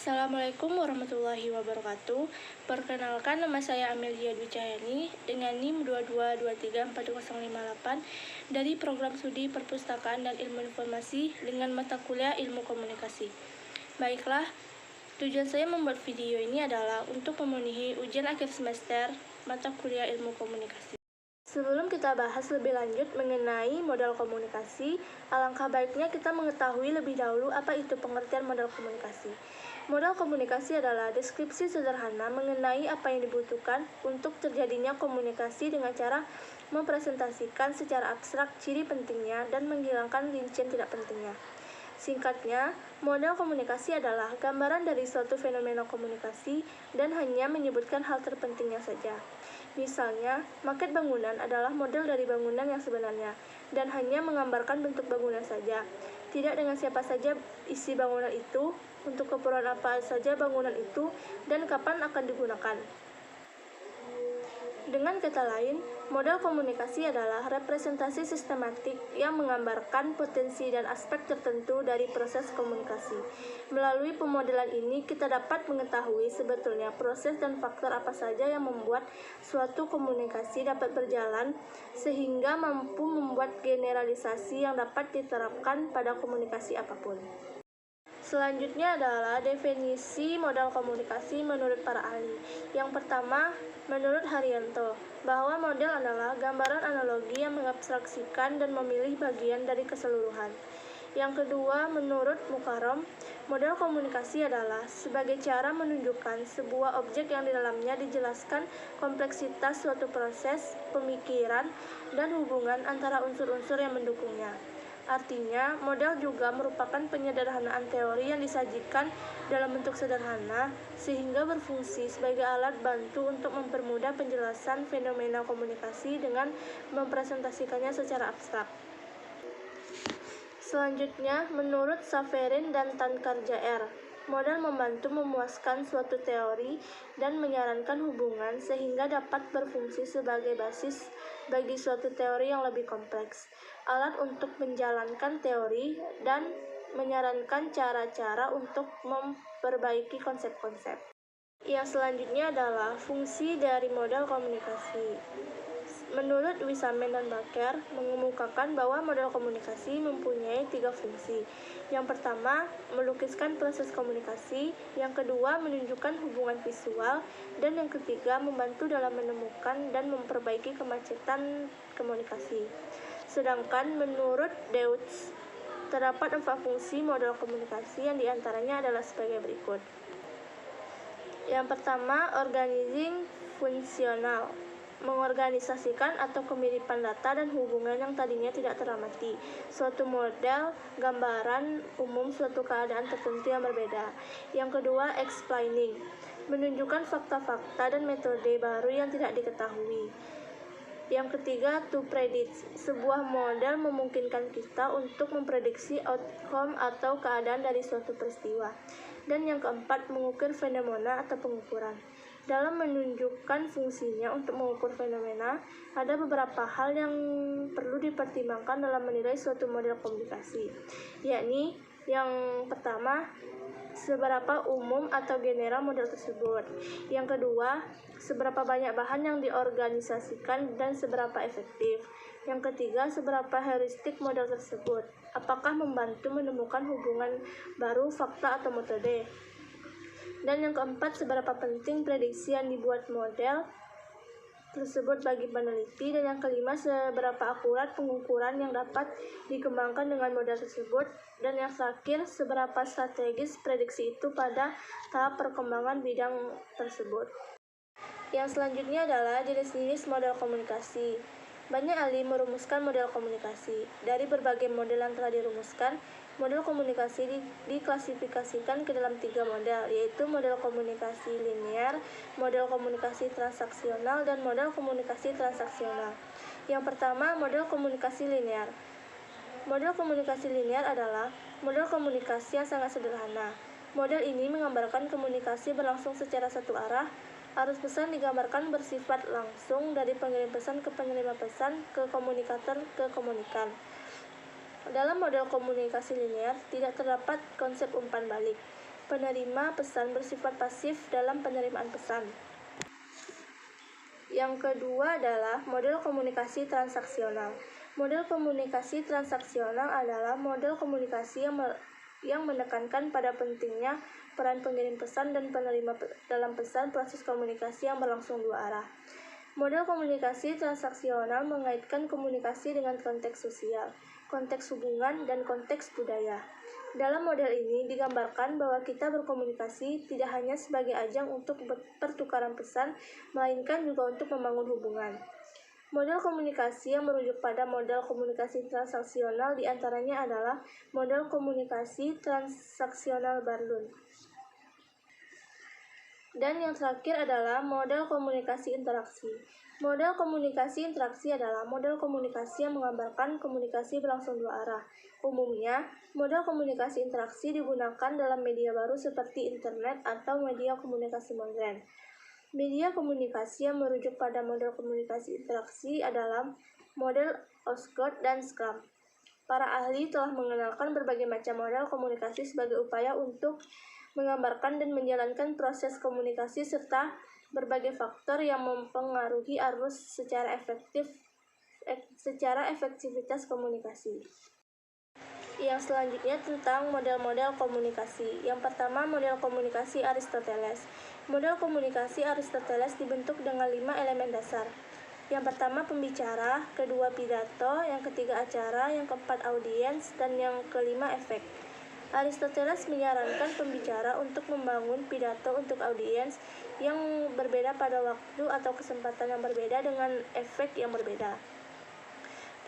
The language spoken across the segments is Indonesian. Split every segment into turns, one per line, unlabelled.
Assalamualaikum warahmatullahi wabarakatuh. Perkenalkan, nama saya Amelia Dwi Cahyani dengan NIM 22234058 dari Program Studi Perpustakaan dan Ilmu Informasi dengan mata kuliah Ilmu Komunikasi. Baiklah, tujuan saya membuat video ini adalah untuk memenuhi ujian akhir semester mata kuliah Ilmu Komunikasi. Sebelum kita bahas lebih lanjut mengenai modal komunikasi, alangkah baiknya kita mengetahui lebih dahulu apa itu pengertian modal komunikasi. Modal komunikasi adalah deskripsi sederhana mengenai apa yang dibutuhkan untuk terjadinya komunikasi dengan cara mempresentasikan secara abstrak ciri pentingnya dan menghilangkan rincian tidak pentingnya. Singkatnya, modal komunikasi adalah gambaran dari suatu fenomena komunikasi dan hanya menyebutkan hal terpentingnya saja. Misalnya, maket bangunan adalah model dari bangunan yang sebenarnya dan hanya menggambarkan bentuk bangunan saja, tidak dengan siapa saja isi bangunan itu, untuk keperluan apa saja bangunan itu, dan kapan akan digunakan. Dengan kata lain, modal komunikasi adalah representasi sistematik yang menggambarkan potensi dan aspek tertentu dari proses komunikasi. Melalui pemodelan ini, kita dapat mengetahui sebetulnya proses dan faktor apa saja yang membuat suatu komunikasi dapat berjalan, sehingga mampu membuat generalisasi yang dapat diterapkan pada komunikasi apapun. Selanjutnya adalah definisi modal komunikasi menurut para ahli. Yang pertama, menurut Haryanto, bahwa model adalah gambaran analogi yang mengabstraksikan dan memilih bagian dari keseluruhan. Yang kedua, menurut Mukarram, model komunikasi adalah sebagai cara menunjukkan sebuah objek yang di dalamnya dijelaskan kompleksitas suatu proses, pemikiran, dan hubungan antara unsur-unsur yang mendukungnya. Artinya, model juga merupakan penyederhanaan teori yang disajikan dalam bentuk sederhana, sehingga berfungsi sebagai alat bantu untuk mempermudah penjelasan fenomena komunikasi dengan mempresentasikannya secara abstrak. Selanjutnya, menurut Saverin dan Tankar-Jr., model membantu memuaskan suatu teori dan menyarankan hubungan sehingga dapat berfungsi sebagai basis bagi suatu teori yang lebih kompleks, alat untuk menjalankan teori, dan menyarankan cara-cara untuk memperbaiki konsep-konsep. Yang selanjutnya adalah fungsi dari model komunikasi. Menurut Wisamen dan Baker, mengemukakan bahwa model komunikasi mempunyai 3 fungsi. Yang pertama, melukiskan proses komunikasi. Yang kedua, menunjukkan hubungan visual. Dan yang ketiga, membantu dalam menemukan dan memperbaiki kemacetan komunikasi. Sedangkan menurut Deutsch, terdapat 4 fungsi model komunikasi yang diantaranya adalah sebagai berikut. Yang pertama, organizing fungsional, mengorganisasikan atau kemiripan data dan hubungan yang tadinya tidak teramati. Suatu model gambaran umum suatu keadaan tertentu yang berbeda. Yang kedua, explaining, menunjukkan fakta-fakta dan metode baru yang tidak diketahui. Yang ketiga, to predict, sebuah model memungkinkan kita untuk memprediksi outcome atau keadaan dari suatu peristiwa. Dan yang keempat, mengukur fenomena atau pengukuran. Dalam menunjukkan fungsinya untuk mengukur fenomena, ada beberapa hal yang perlu dipertimbangkan dalam menilai suatu model komunikasi, yakni yang pertama, seberapa umum atau general model tersebut. Yang kedua, seberapa banyak bahan yang diorganisasikan dan seberapa efektif. Yang ketiga, seberapa heuristik model tersebut. Apakah membantu menemukan hubungan baru, fakta, atau metode. Dan yang keempat, seberapa penting prediksi yang dibuat model tersebut bagi peneliti. Dan yang kelima, seberapa akurat pengukuran yang dapat dikembangkan dengan model tersebut. Dan yang terakhir, seberapa strategis prediksi itu pada tahap perkembangan bidang tersebut. Yang selanjutnya adalah jenis-jenis model komunikasi. Banyak ahli merumuskan model komunikasi. Dari berbagai model yang telah dirumuskan, model komunikasi diklasifikasikan ke dalam 3 model, yaitu model komunikasi linear, model komunikasi transaksional, dan model komunikasi transaksional. Yang pertama, model komunikasi linear. Model komunikasi linear adalah model komunikasi yang sangat sederhana. Model ini menggambarkan komunikasi berlangsung secara satu arah. Arus pesan digambarkan bersifat langsung dari pengirim pesan ke penerima pesan, ke komunikator ke komunikan. Dalam model komunikasi linear, tidak terdapat konsep umpan balik. penerima pesan bersifat pasif dalam penerimaan pesan. Yang kedua adalah model komunikasi transaksional. Model komunikasi transaksional adalah model komunikasi yang menekankan pada pentingnya peran pengirim pesan dan penerima dalam pesan proses komunikasi yang berlangsung dua arah. Model komunikasi transaksional mengaitkan komunikasi dengan konteks sosial, konteks hubungan, dan konteks budaya. Dalam model ini digambarkan bahwa kita berkomunikasi tidak hanya sebagai ajang untuk pertukaran pesan, melainkan juga untuk membangun hubungan. Model komunikasi yang merujuk pada model komunikasi transaksional diantaranya adalah model komunikasi transaksional Barlow. Dan yang terakhir adalah model komunikasi interaksi. Model komunikasi interaksi adalah model komunikasi yang menggambarkan komunikasi berlangsung dua arah. Umumnya, model komunikasi interaksi digunakan dalam media baru seperti internet atau media komunikasi modern. Media komunikasi yang merujuk pada model komunikasi interaksi adalah model Osgood dan Scrum. Para ahli telah mengenalkan berbagai macam model komunikasi sebagai upaya untuk menggambarkan dan menjalankan proses komunikasi serta berbagai faktor yang mempengaruhi arus secara efektivitas komunikasi. Yang selanjutnya tentang model-model komunikasi. Yang pertama, model komunikasi Aristoteles. Model komunikasi Aristoteles dibentuk dengan 5 elemen dasar. Yang pertama pembicara, kedua pidato, yang ketiga acara, yang keempat audiens, dan yang kelima efek. Aristoteles menyarankan pembicara untuk membangun pidato untuk audiens yang berbeda pada waktu atau kesempatan yang berbeda dengan efek yang berbeda.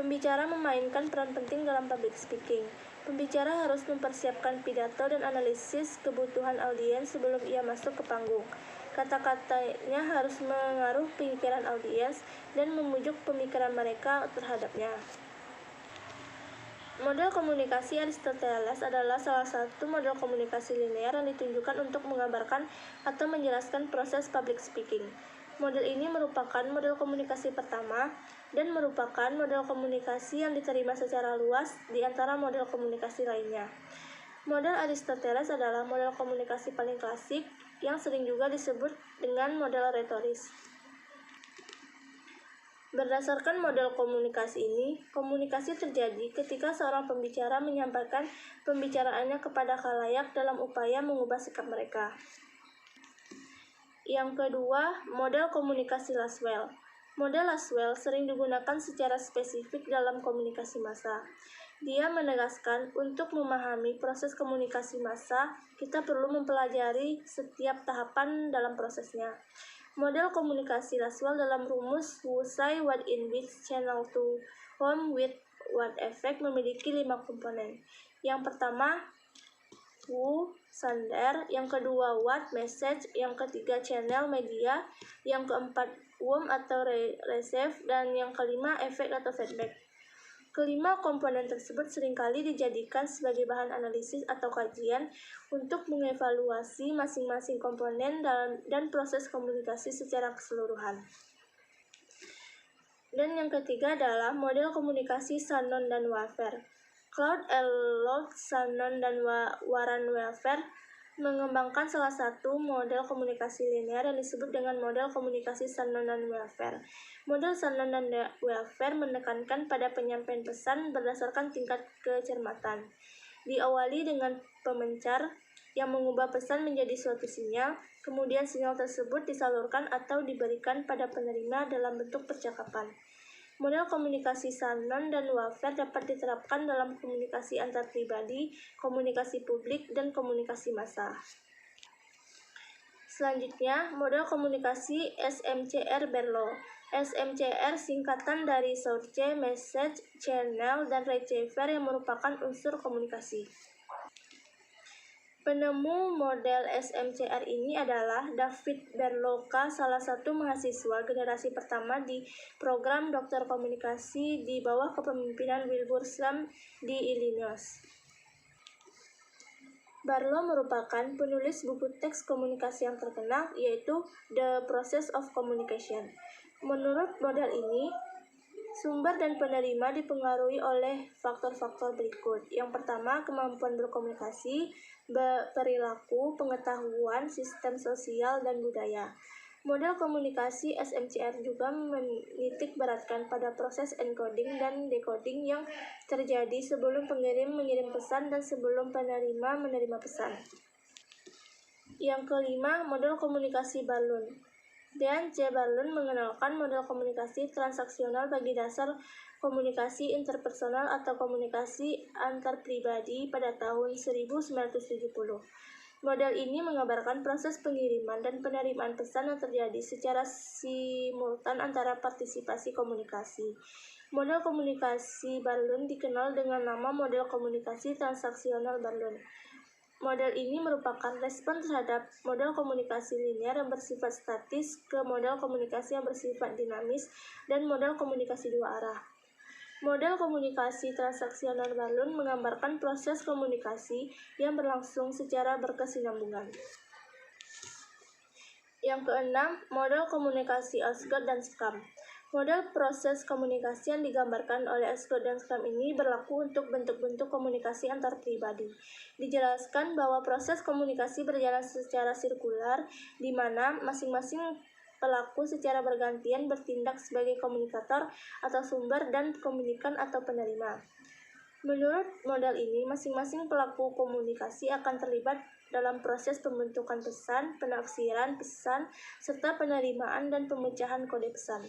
Pembicara memainkan peran penting dalam public speaking. Pembicara harus mempersiapkan pidato dan analisis kebutuhan audiens sebelum ia masuk ke panggung. Kata-katanya harus mengaruh pemikiran audiens dan memujuk pemikiran mereka terhadapnya. Model komunikasi Aristoteles adalah salah satu model komunikasi linear yang ditunjukkan untuk menggambarkan atau menjelaskan proses public speaking. Model ini merupakan model komunikasi pertama dan merupakan model komunikasi yang diterima secara luas di antara model komunikasi lainnya. Model Aristoteles adalah model komunikasi paling klasik yang sering juga disebut dengan model retoris. Berdasarkan model komunikasi ini, komunikasi terjadi ketika seorang pembicara menyampaikan pembicaraannya kepada khalayak dalam upaya mengubah sikap mereka. Yang kedua, model komunikasi Laswell. Model Laswell sering digunakan secara spesifik dalam komunikasi massa. Dia menegaskan untuk memahami proses komunikasi massa, kita perlu mempelajari setiap tahapan dalam prosesnya. Model komunikasi Laswell dalam rumus who, say, what, in which, channel to, whom, with, what, effect memiliki 5 komponen. Yang pertama, who, sender, yang kedua, what, message, yang ketiga, channel, media, yang keempat, whom atau receive, dan yang kelima, efek atau feedback. Kelima komponen tersebut seringkali dijadikan sebagai bahan analisis atau kajian untuk mengevaluasi masing-masing komponen dan proses komunikasi secara keseluruhan. Dan yang ketiga adalah model komunikasi Shannon dan Wafer. Claude Elliott, Shannon, dan Warren Wafer mengembangkan salah satu model komunikasi linear yang disebut dengan model komunikasi Shannon dan Wafer. Model Shannon dan Wafer menekankan pada penyampaian pesan berdasarkan tingkat kecermatan. Diawali dengan pemencar yang mengubah pesan menjadi suatu sinyal, kemudian sinyal tersebut disalurkan atau diberikan pada penerima dalam bentuk percakapan. Model komunikasi Shannon dan Wafer dapat diterapkan dalam komunikasi antar pribadi, komunikasi publik, dan komunikasi massa. Selanjutnya, model komunikasi SMCR Barlow. SMCR singkatan dari Source, Message, Channel, dan Receiver yang merupakan unsur komunikasi. Penemu model SMCR ini adalah David Berlocka, salah satu mahasiswa generasi pertama di program Doktor Komunikasi di bawah kepemimpinan Wilbur Slam di Illinois. Barlow merupakan penulis buku teks komunikasi yang terkenal, yaitu The Process of Communication. Menurut model ini, Sumber dan penerima dipengaruhi oleh faktor-faktor berikut. Yang pertama, kemampuan berkomunikasi, perilaku, pengetahuan, sistem sosial, dan budaya. Model komunikasi SMCR juga menitik beratkan pada proses encoding dan decoding yang terjadi sebelum pengirim mengirim pesan dan sebelum penerima menerima pesan. Yang kelima, model komunikasi Barlow. Dean C. Barlow mengenalkan model komunikasi transaksional bagi dasar komunikasi interpersonal atau komunikasi antar pribadi pada tahun 1970. Model ini mengabarkan proses pengiriman dan penerimaan pesan yang terjadi secara simultan antara partisipasi komunikasi. Model komunikasi Barlow dikenal dengan nama model komunikasi transaksional Barlow. Model ini merupakan respon terhadap model komunikasi linear yang bersifat statis ke model komunikasi yang bersifat dinamis dan model komunikasi dua arah. Model komunikasi transaksional Barlow menggambarkan proses komunikasi yang berlangsung secara berkesinambungan. Yang keenam, model komunikasi Osgood dan Scrum. Model proses komunikasi yang digambarkan oleh Osgood dan Scrum ini berlaku untuk bentuk-bentuk komunikasi antar pribadi. Dijelaskan bahwa proses komunikasi berjalan secara sirkular, di mana masing-masing pelaku secara bergantian bertindak sebagai komunikator atau sumber dan komunikan atau penerima. Menurut model ini, masing-masing pelaku komunikasi akan terlibat dalam proses pembentukan pesan, penafsiran pesan, serta penerimaan dan pemecahan kode pesan.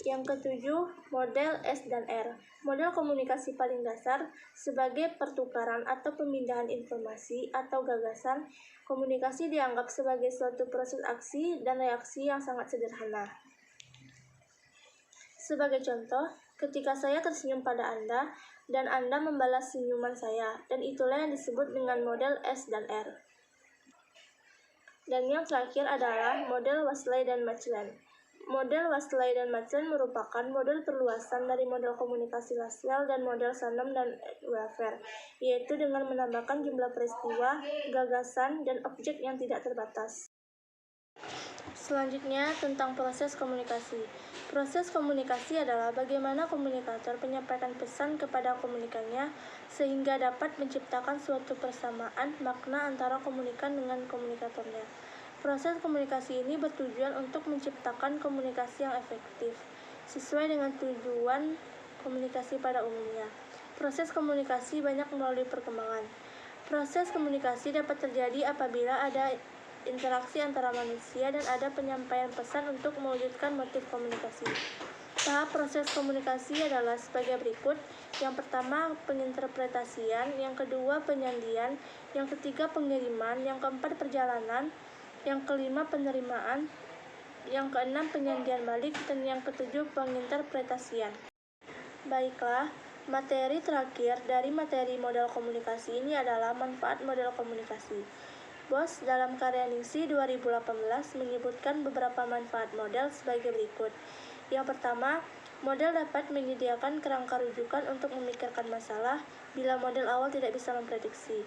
Yang ketujuh, model S dan R. Model komunikasi paling dasar sebagai pertukaran atau pemindahan informasi atau gagasan. Komunikasi dianggap sebagai suatu proses aksi dan reaksi yang sangat sederhana. Sebagai contoh, ketika saya tersenyum pada Anda, dan Anda membalas senyuman saya, dan itulah yang disebut dengan model S dan R. Dan yang terakhir adalah model Wasley dan Maitland. Model Wasley dan Maitland merupakan model perluasan dari model komunikasi Laswell dan model Shannon dan Weaver, yaitu dengan menambahkan jumlah peristiwa, gagasan, dan objek yang tidak terbatas. Selanjutnya, tentang proses komunikasi. Proses komunikasi adalah bagaimana komunikator menyampaikan pesan kepada komunikannya sehingga dapat menciptakan suatu persamaan makna antara komunikan dengan komunikatornya. Proses komunikasi ini bertujuan untuk menciptakan komunikasi yang efektif, sesuai dengan tujuan komunikasi pada umumnya. Proses komunikasi banyak melalui perkembangan. Proses komunikasi dapat terjadi apabila ada interaksi antara manusia dan ada penyampaian pesan untuk mewujudkan motif komunikasi. Tahap proses komunikasi adalah sebagai berikut. Yang pertama, penginterpretasian, yang kedua, penyandian, yang ketiga, pengiriman, yang keempat, perjalanan, yang kelima, penerimaan, yang keenam, penyandian balik, dan yang ketujuh, penginterpretasian. Baiklah, materi terakhir dari materi model komunikasi ini adalah manfaat model komunikasi. Bos dalam karya Ningsih 2018 menyebutkan beberapa manfaat model sebagai berikut. Yang pertama, model dapat menyediakan kerangka rujukan untuk memikirkan masalah bila model awal tidak bisa memprediksi.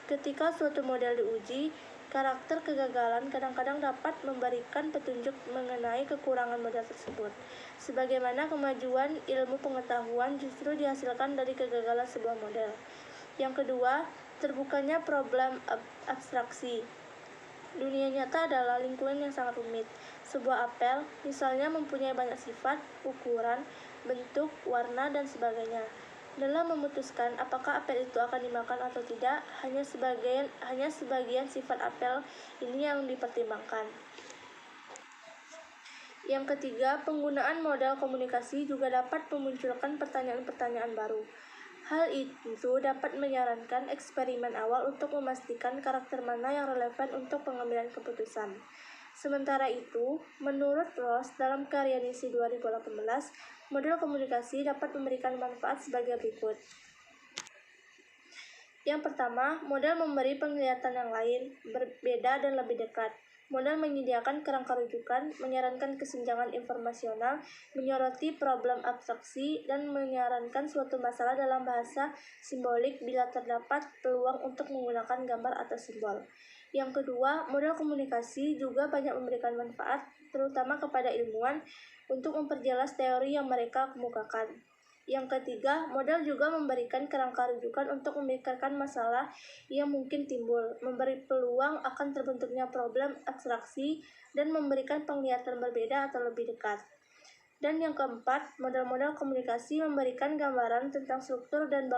Ketika suatu model diuji, karakter kegagalan kadang-kadang dapat memberikan petunjuk mengenai kekurangan model tersebut. Sebagaimana kemajuan ilmu pengetahuan justru dihasilkan dari kegagalan sebuah model. Yang kedua, terbukanya problem abstraksi. Dunia nyata adalah lingkungan yang sangat rumit. Sebuah apel, misalnya, mempunyai banyak sifat, ukuran, bentuk, warna, dan sebagainya. Dalam memutuskan apakah apel itu akan dimakan atau tidak, hanya sebagian sifat apel ini yang dipertimbangkan. Yang ketiga, penggunaan model komunikasi juga dapat memunculkan pertanyaan-pertanyaan baru. Hal itu dapat menyarankan eksperimen awal untuk memastikan karakter mana yang relevan untuk pengambilan keputusan. Sementara itu, menurut Ross dalam karya Ningsih 2018, model komunikasi dapat memberikan manfaat sebagai berikut. Yang pertama, model memberi penglihatan yang lain, berbeda dan lebih dekat. Model menyediakan kerangka rujukan, menyarankan kesenjangan informasional, menyoroti problem abstraksi, dan menyarankan suatu masalah dalam bahasa simbolik bila terdapat peluang untuk menggunakan gambar atau simbol. Yang kedua, model komunikasi juga banyak memberikan manfaat, terutama kepada ilmuwan, untuk memperjelas teori yang mereka kemukakan. Yang ketiga, model juga memberikan kerangka rujukan untuk memikirkan masalah yang mungkin timbul, memberi peluang akan terbentuknya problem abstraksi, dan memberikan penglihatan berbeda atau lebih dekat. Dan yang keempat, model-model komunikasi memberikan gambaran tentang struktur dan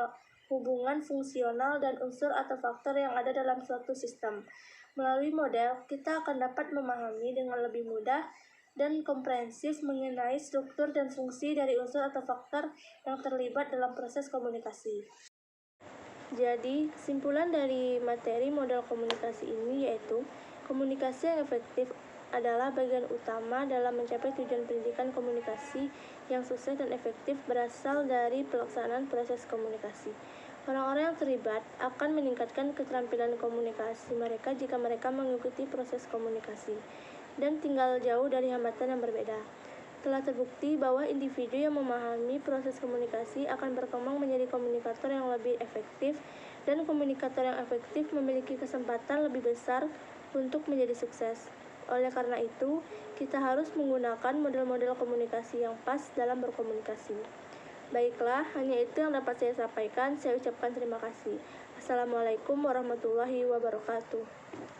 hubungan fungsional dan unsur atau faktor yang ada dalam suatu sistem. Melalui model, kita akan dapat memahami dengan lebih mudah dan komprehensif mengenai struktur dan fungsi dari unsur atau faktor yang terlibat dalam proses komunikasi. Jadi, kesimpulan dari materi model komunikasi ini yaitu komunikasi yang efektif adalah bagian utama dalam mencapai tujuan pendidikan komunikasi yang sukses dan efektif berasal dari pelaksanaan proses komunikasi. Orang-orang yang terlibat akan meningkatkan keterampilan komunikasi mereka jika mereka mengikuti proses komunikasi dan tinggal jauh dari hambatan yang berbeda. Telah terbukti bahwa individu yang memahami proses komunikasi akan berkembang menjadi komunikator yang lebih efektif, dan komunikator yang efektif memiliki kesempatan lebih besar untuk menjadi sukses. Oleh karena itu, kita harus menggunakan model-model komunikasi yang pas dalam berkomunikasi. Baiklah, hanya itu yang dapat saya sampaikan. Saya ucapkan terima kasih. Assalamualaikum warahmatullahi wabarakatuh.